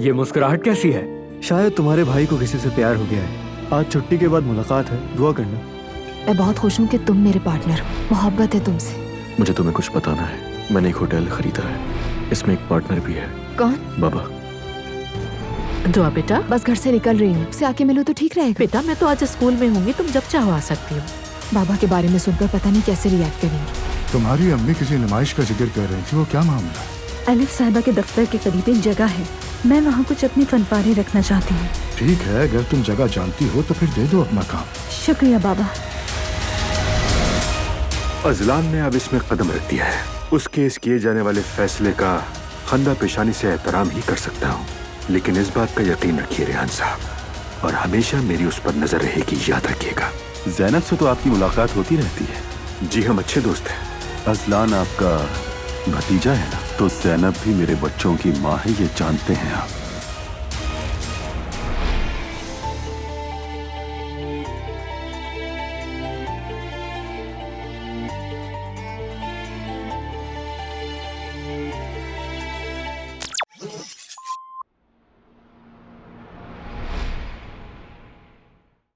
ये मुस्कुराहट कैसी है? शायद तुम्हारे भाई को किसी से प्यार हो गया है। आज छुट्टी के बाद मुलाकात है, दुआ करना। मैं बहुत खुश हूँ कि तुम मेरे पार्टनर हो। मोहब्बत है तुमसे। मुझे तुम्हें कुछ बताना है। मैंने एक होटल खरीदा है, इसमें एक पार्टनर भी है। कौन? बाबा। दुआ बेटा, बस घर से निकल रही हूँ, से आके मिलो तो ठीक रहेगा। बेटा मैं तो आज स्कूल में होंगी, तुम जब चाहो आ सकती हो। बाबा के बारे में सुनकर पता नहीं कैसे रिएक्ट करेंगी। तुम्हारी अम्मी किसी नुमाइश का जिक्र कर रही थी, वो क्या मामला? अलिफ साहिबा के दफ्तर के करीब एक जगह है, मैं वहाँ कुछ अपनी फनपारे रखना चाहती हूँ। ठीक है, अगर तुम जगह जानती हो तो फिर दे दो अपना काम। शुक्रिया बाबा। अजलान ने अब इसमें कदम रख दिया है। उसके इस किए जाने वाले फैसले का खंदा पेशानी से एहतराम ही कर सकता हूँ, लेकिन इस बात का यकीन रखिए रेहान साहब, और हमेशा मेरी उस पर नजर रहेगी, याद रखिएगा। ज़ैनब से तो आपकी मुलाकात होती रहती है। जी हम अच्छे दोस्त हैं। अजलान आपका भतीजा है ना, तो ज़ैनब भी मेरे बच्चों की माँ है, ये जानते हैं आप।